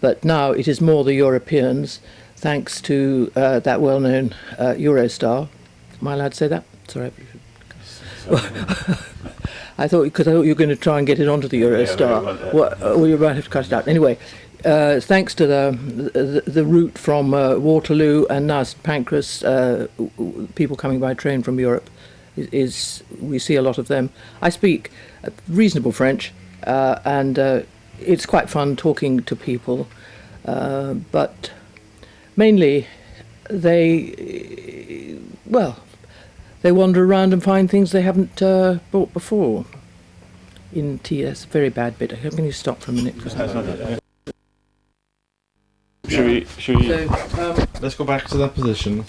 But now it is more the Europeans, thanks to that well-known Eurostar. Am I allowed to say that? Sorry. I thought you were going to try and get it onto the Eurostar. Well, you might have to cut it out. Anyway, thanks to the route from Waterloo and now St Pancras, people coming by train from Europe, we see a lot of them. I speak reasonable French, and it's quite fun talking to people, but mainly they wander around and find things they haven't bought before. In tea, that's a very bad bit. I'm going to stop for a minute. Should we? So, let's go back to that position.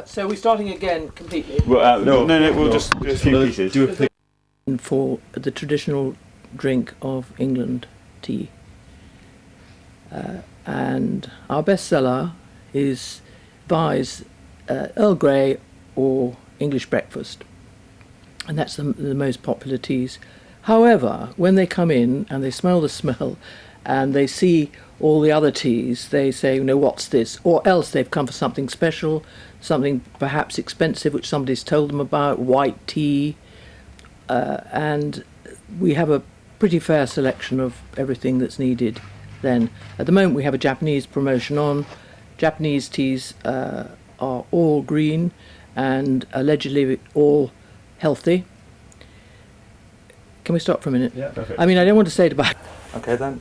So we're starting again completely. Well, no, we'll just do a few pieces. Do a pick. For the traditional drink of England, tea. And our bestseller is buys Earl Grey or English breakfast, and that's the most popular teas. However, when they come in and they smell the smell and they see all the other teas, they say, what's this? Or else they've come for something special, something perhaps expensive which somebody's told them about, white tea, and we have a pretty fair selection of everything that's needed. Then, at the moment, we have a Japanese promotion on. Japanese teas are all green and allegedly all healthy. Can we stop for a minute? Yeah, perfect. I mean, I don't want to say it about... Okay, then.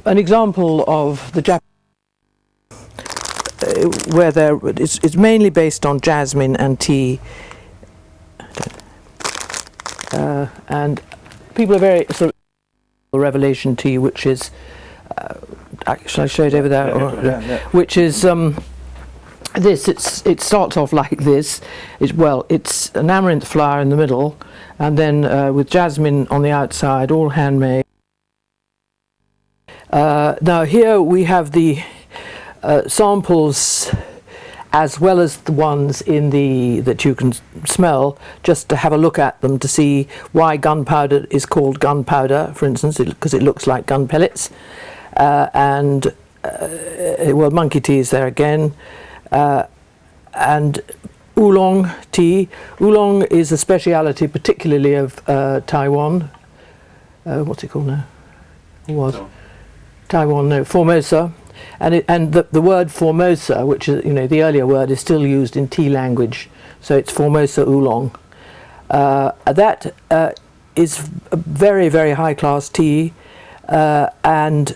An example of the Japanese, where it's mainly based on jasmine and tea. And people are very... sort of Revelation tea, which is shall I show it over there? Which is this. It starts off like this. It's an amaranth flower in the middle, and then with jasmine on the outside, all handmade. Now here we have the samples, as well as the ones that you can smell, just to have a look at them to see why gunpowder is called gunpowder, for instance, because it looks like gun pellets. And monkey tea is there again. And oolong tea. Oolong is a speciality particularly of Taiwan. What's it called now? It was Taiwan, no, Formosa. And the word Formosa, which is the earlier word, is still used in tea language, so it's Formosa oolong. That is a very, very high class tea, and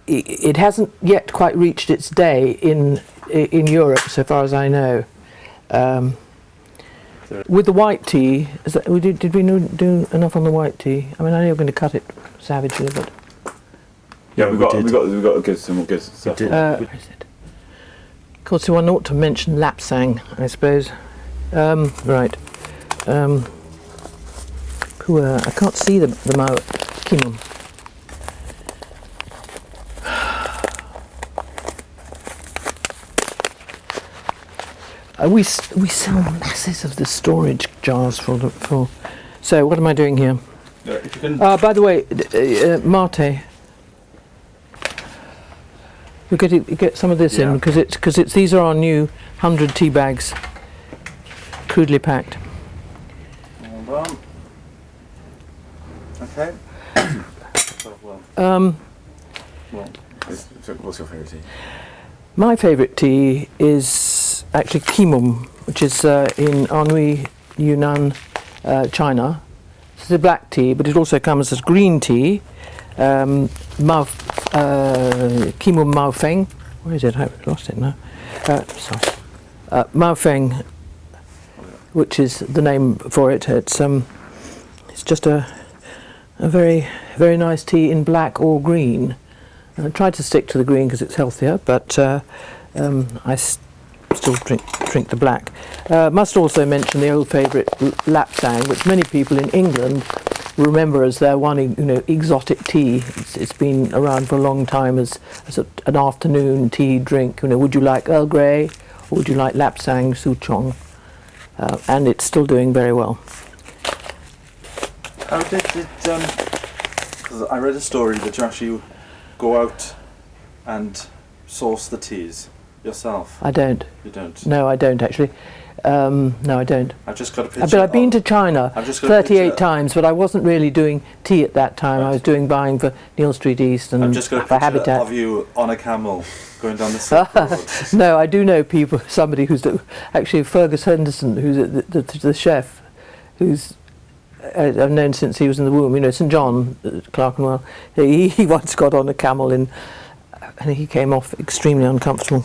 it hasn't yet quite reached its day in Europe, so far as I know. With the white tea, did we do enough on the white tea? I mean, I know you're going to cut it savagely, but. Yeah, we've got to get some good stuff. Of course, one ought to mention Lapsang, I suppose. Right. I can't see the Mao Kimum. We sell masses of the storage jars for. So what am I doing here? If you can. By the way, Mate. We get some of this in because these are our new 100 tea bags, crudely packed. Hold on. Okay. What's your favourite tea? My favourite tea is actually Kimum, which is in Anhui, Yunnan, China. It's a black tea, but it also comes as green tea. Kimum Maofeng. Where is it? I've lost it now. Maofeng, which is the name for it. It's just a very, very nice tea in black or green. I tried to stick to the green because it's healthier, but I still drink the black. Must also mention the old favourite Lapsang, which many people in England remember as their one, exotic tea. It's been around for a long time as an afternoon tea drink. Would you like Earl Grey or would you like Lapsang Souchong? and it's still doing very well. How did it? Because I read a story that you actually go out and source the teas yourself. I don't. You don't. No, I don't actually. No, I don't. I've just got a picture. But I've been to China I've just got a 38 picture. times, but I wasn't really doing tea at that time. I Right. was doing buying for Neal Street East and I've just got a for picture Habitat. of you on a camel going down the Silk Road. No, I do know people. Somebody who's actually Fergus Henderson, who's the chef, who's I've known since he was in the womb. You know, St John, Clerkenwell. He once got on a camel and he came off extremely uncomfortable.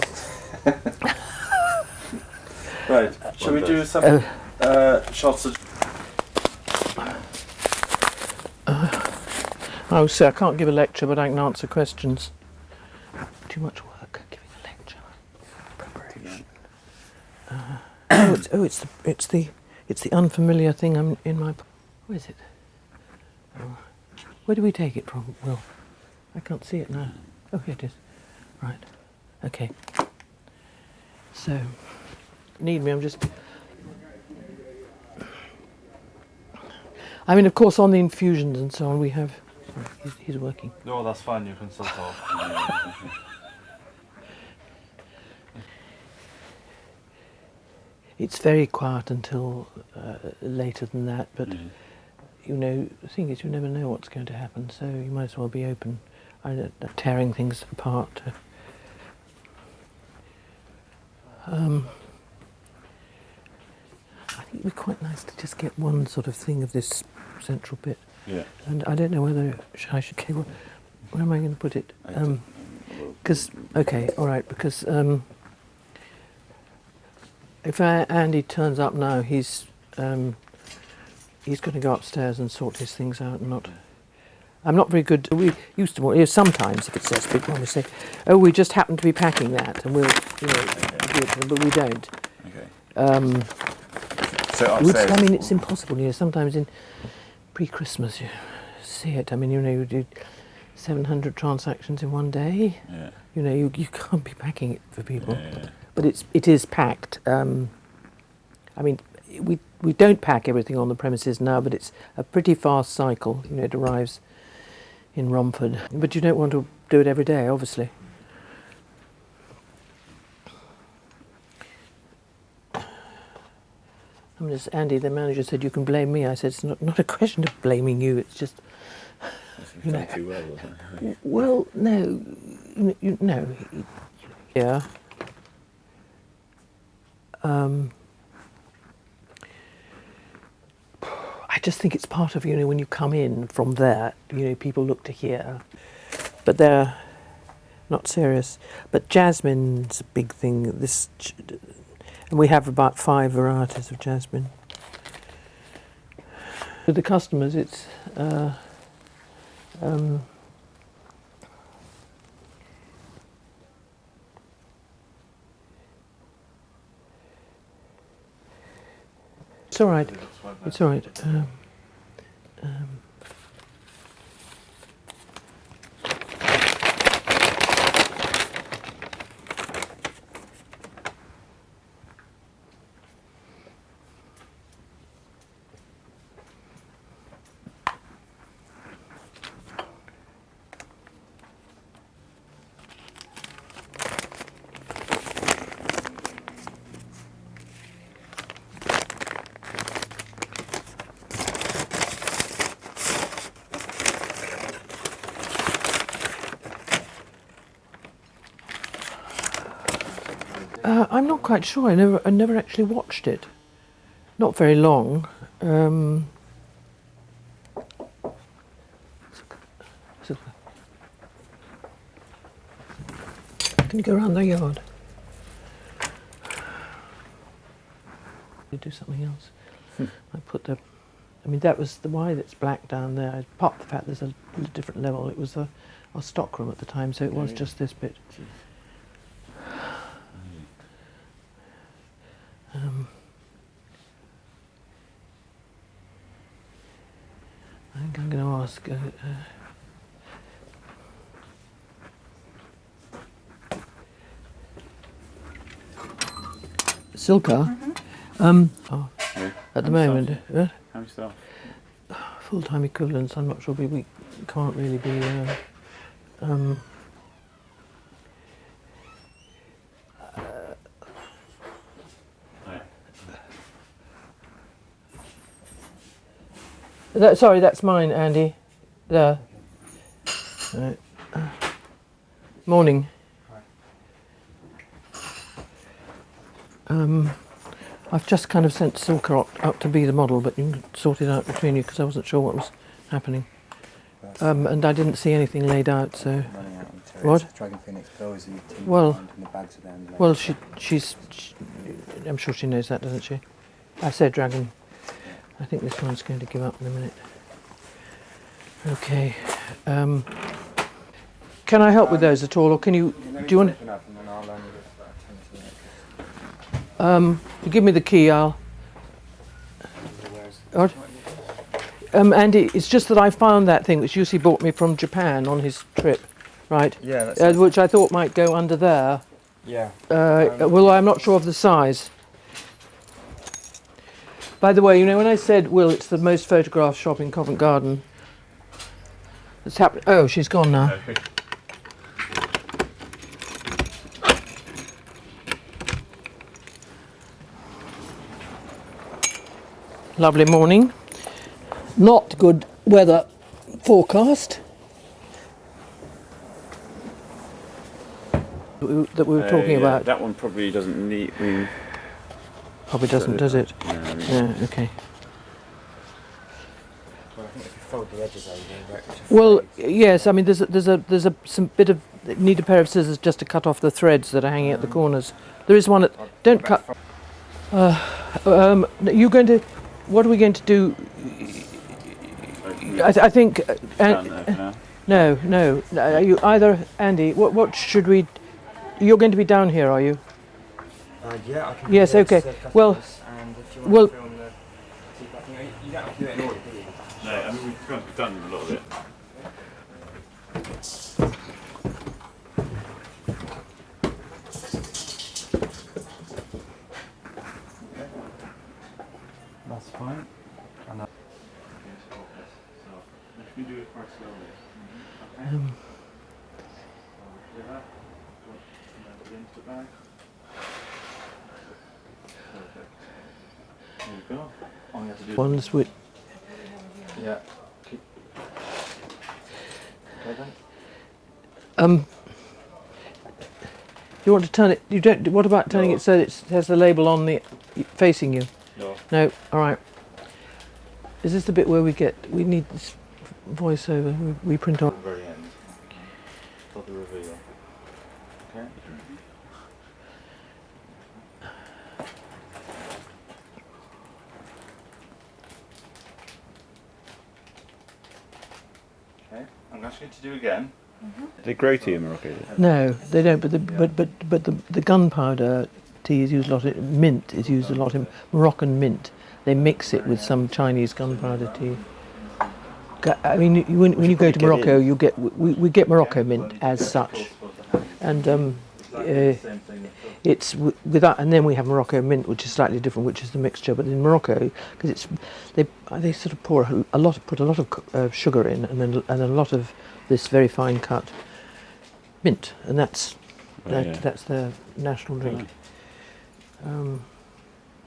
Right. Shall we do some shots of? Oh, sir, I can't give a lecture, but I can answer questions. Too much work giving a lecture. Preparation. It's the unfamiliar thing. I'm in my. Where is it? Oh. Where do we take it from, Will? I can't see it now. Oh, here it is. Right. Okay. So, need me? I'm just. I mean, of course, on the infusions and so on, we have. Sorry, he's working. No, that's fine. You can still talk. It's very quiet until later than that, but you know, the thing is, you never know what's going to happen, so you might as well be open. Tearing things apart. I think it'd be quite nice to just get one sort of thing of this central bit. Yeah. And I don't know whether I should. Okay, where am I going to put it? Because okay, all right. Because if Andy turns up now, he's going to go upstairs and sort his things out. And not. I'm not very good. We used to sometimes if it says big one, we say, "Oh, we just happen to be packing that," and we'll, you know, do it, but we don't. Okay. So Which, upstairs. I mean, it's impossible. You know, sometimes in pre-Christmas you see it. I mean, you know, you do 700 transactions in one day. Yeah. You know, you can't be packing it for people. Yeah. But it is packed. I mean, we don't pack everything on the premises now, but it's a pretty fast cycle. You know, it arrives in Romford, but you don't want to do it every day, obviously. I mean, as Andy, the manager, said, you can blame me. I said, it's not a question of blaming you. It's just, you know. Too well, wasn't it? Well, no, no, yeah. I just think it's part of, you know, when you come in from there, you know, people look to here, but they're not serious. But jasmine's a big thing. And we have about 5 varieties of jasmine. With the customers, it's it's all right. It's all right. I'm not quite sure. I never actually watched it. Not very long. Can you go around the yard? You do something else. I put the. I mean, that was the why that's black down there. Apart from the fact there's a different level. It was our stock room at the time, so it was just this bit. I think I'm going to ask. Silka, Oh, Yeah. at the How many moment, staff? How many staff? full-time equivalents. I'm not sure we can't really be. Um, sorry, that's mine, Andy. There. Right. Morning. I've just kind of sent Silka up to be the model, but you can sort it out between you because I wasn't sure what was happening. And I didn't see anything laid out, so. Running out on materials. What? Dragon Phoenix Pills and the team Well- behind and the bags are down there. Well, she's. I'm sure she knows that, doesn't she? I said dragon. I think this one's going to give up in a minute. Okay. Can I help with those at all, or can you? Do you want? Open up and then I'll only get about 10 to You give me the key. I'll. Where's What? Andy, it's just that I found that thing which Yussi bought me from Japan on his trip, right? Yeah, that's Which I thought might go under there. yeah. Well, I'm not sure of the size. By the way, you know, when I said, Will, it's the most photographed shop in Covent Garden. It's happened. Oh, she's gone now. Okay. Lovely morning. Not good weather forecast. That we were talking Yeah, about. that one probably doesn't need. I mean, Probably doesn't, does it? no, I mean, Yeah, okay. Well, I think if you fold the edges over, they're right to Well, fade. yes. I mean, there's some bit of need a pair of scissors just to cut off the threads that are hanging at the corners. There is one. Don't cut. You're going to. What are we going to do? I think. down there for now. No. Are you either Andy? What should we? You're going to be down here, are you? Yeah, I can Yes, do okay. customers, Well- and if you want well- to film the you don't have to do it in order, do you? No, I mean we've done a lot of it. That's fine. You do it quite slowly. There you go. All you have to do is Ones with. Yeah. Okay then. You want to turn it? You don't. What about turning it so it has the label on the facing you? No. No. All right. Is this the bit where we need this voiceover? We print at off. the very end. For the reveal. Okay. Okay. I'm asking you to do again. Do they grow tea in Morocco? No, they don't. But the gunpowder tea is used a lot. Mint is used a lot in Moroccan mint. They mix it with some Chinese gunpowder tea. I mean, when you go to Morocco, you get we get Morocco mint as such, and it's with that, and then we have Morocco mint, which is slightly different, which is the mixture. But in Morocco, because they sort of put a lot of sugar in, and a lot of this very fine cut mint, and that's their national drink. I'm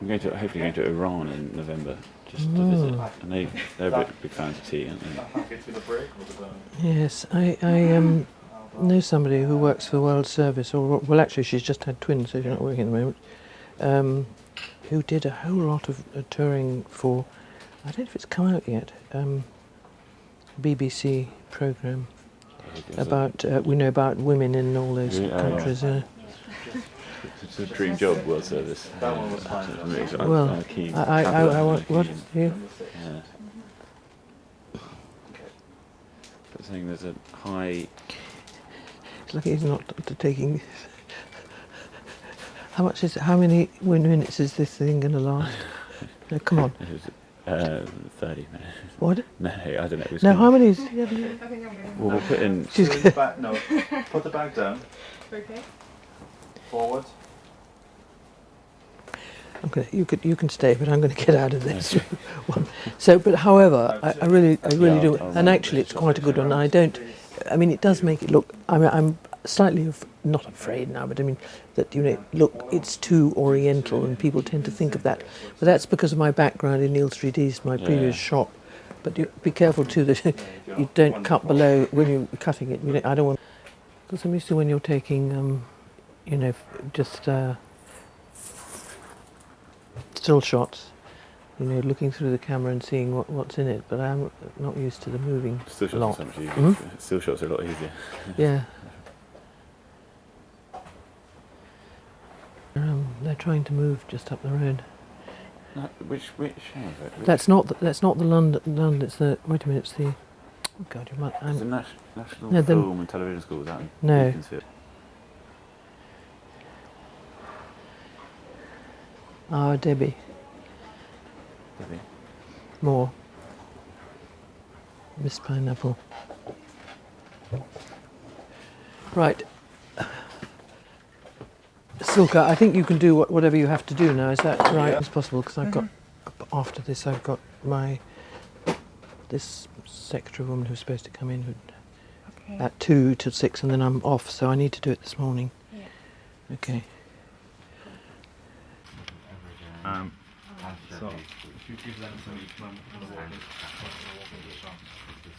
hopefully going to Iran in November just to visit, and they're a big fans of tea, aren't they? Yes, I know somebody who works for the World Service, or well, actually, she's just had twins, so she's not working at the moment. Who did a whole lot of touring for, I don't know if it's come out yet. BBC program about about women in all those countries. It's a dream job, World Service. That one was fine. Well, I'm keen. I want what you? Yeah. But saying there's a high. It's like he's not taking. How much is it? How many minutes is this thing going to last? No, come on. 30 minutes. What? No, I don't know. It was No, gonna- how many is? Well, we'll put in. She's Put the bag, no, put the bag down. Okay. Forward. You can stay, but I'm going to get out of this one. So, but however, I really do, and actually, it's quite a good one. I mean, it does make it look. I'm slightly not afraid now, but I mean that look, it's too Oriental, and people tend to think of that. But that's because of my background in Neal Street East, my previous shop. But you be careful too that you don't cut below when you're cutting it. I don't want. Because I'm used to when you're taking, just. Still shots, looking through the camera and seeing what's in it, but I'm not used to the moving Still shots lot. are so much easier. Still shots are a lot easier. Yeah. They're trying to move just up the road. No, which house? That's not the London. It's the wait a minute. It's the oh God. You might. It's the National No, Film and Television School. Is that in No. Beaconsfield? Debbie Debbie. Moore. Miss Pineapple. Right. Silka, I think you can do whatever you have to do now. Is that right? It's possible because I've got after this I've got this secretary woman who's supposed to come in at 2 till 6, and then I'm off, so I need to do it this morning. Yeah. Okay. So, if you give them some each man, I'm going to walk in.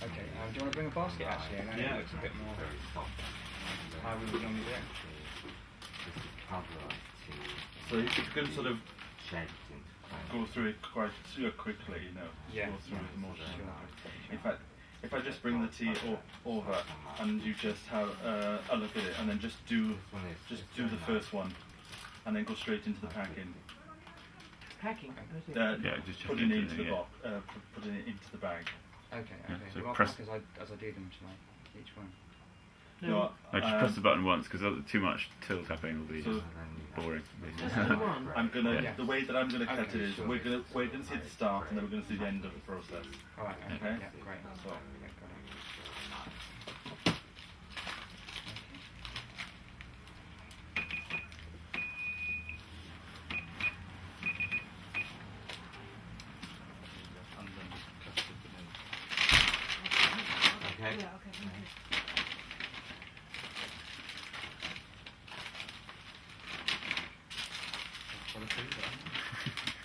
Okay, do you want to bring a basket actually? And then it looks a bit more how we would normally do it. So you can sort of go through it quite quickly, Yeah. go through the motion. In fact, if I just bring the tea over and you just have a look at it, and then just do the first one, and then go straight into the packing. Packing. Just Putting it into the box, putting it into the bag. Okay, Yeah, okay. so Well, I'll press- pack as I do them tonight, each one. No, No, just press the button once because too much till tapping will be So- just boring. I'm gonna. Yeah. The way that I'm gonna cut Okay, it is sure. we're gonna see the start, and then we're gonna see the end of the process. Alright, okay. Okay. Yeah, great. So- Yeah, got it. And then cut it in. Yeah, okay, thank you.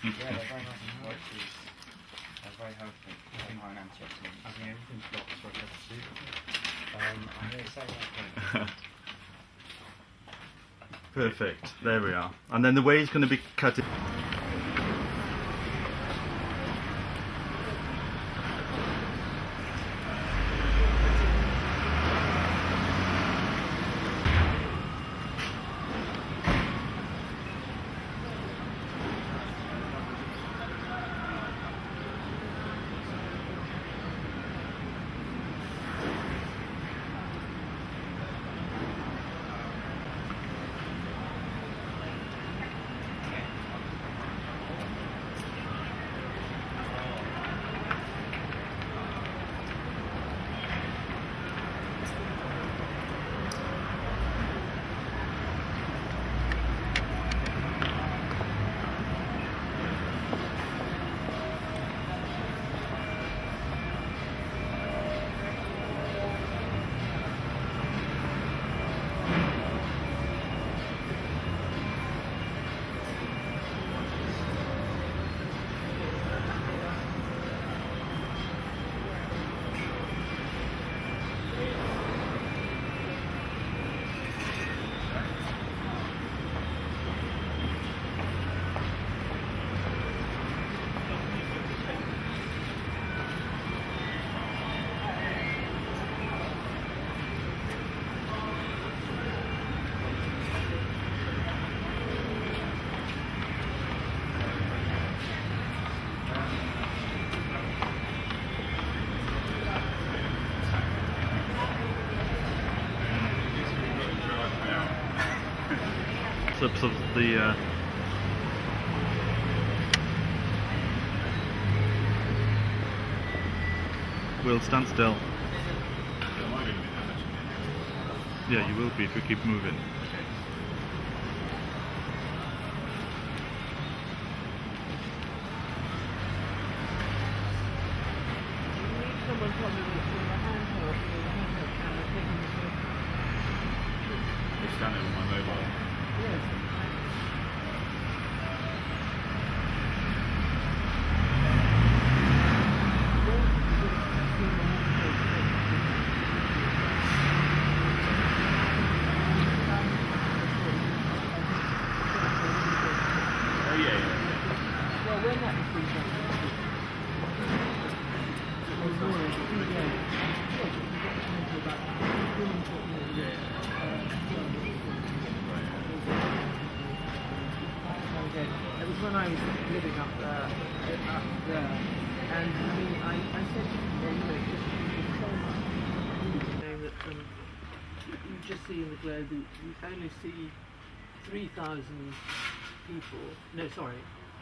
Yeah, they're very nice and healthy. They're very healthy. Very high in antioxidants. I think everything's got so I can see. I'm going to say that. Perfect. There we are. And then the way it's going to be cut. Slips of the. We'll stand still. Yeah, you will be if we keep moving. Well, when that was being done, it was when I was living up there, and I mean, I said to people, you know, just so much, that you just see in the globe, you only see 3,000 people, no, sorry,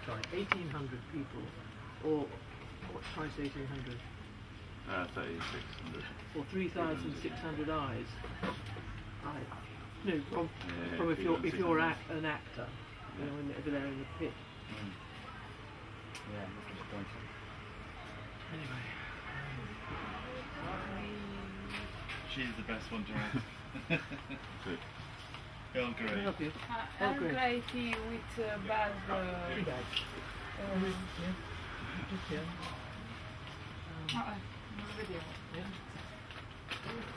1,800 people, or what, twice 1,800, 3,600. or 3,600 eyes. No, from if you're an actor, you know, over there in the pit. Yeah, that's disappointing. Anyway. She's the best one to ask. Good. Earl Can I Grey. help you? Earl Grey. Grey tea with bag. Tea bag. Yeah. Just here. No video. Yeah. With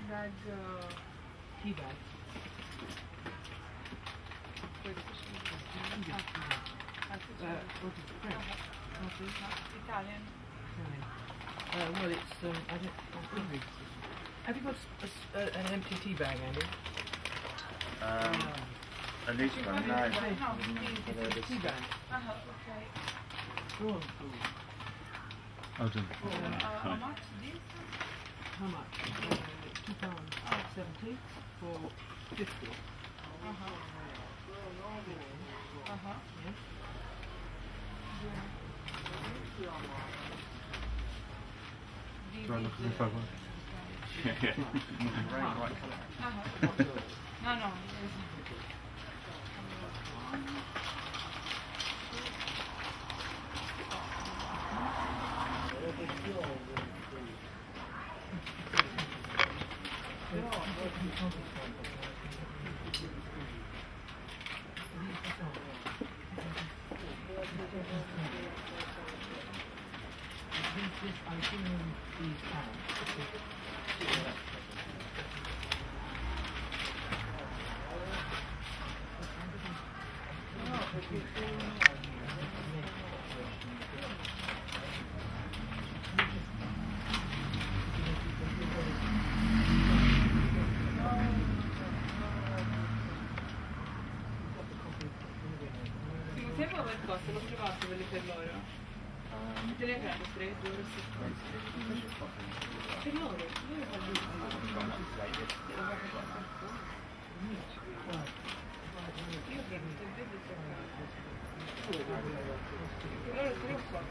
bag. Tea bag. What is it? French? Italian. Well, it's I don't. Have you got an empty tea bag, Andy? At least one, no. No, It's a tea bag. okay. Go on. How much this? How much? £2.70 for 50. Yes. Do I look at the photo? No, no. I'm doing these pounds. Se você for aver costo, lo trovaste per loro. Te ne prendo 3, 2, 6. Per loro? Io prendo te vedo se loro 3 o 4.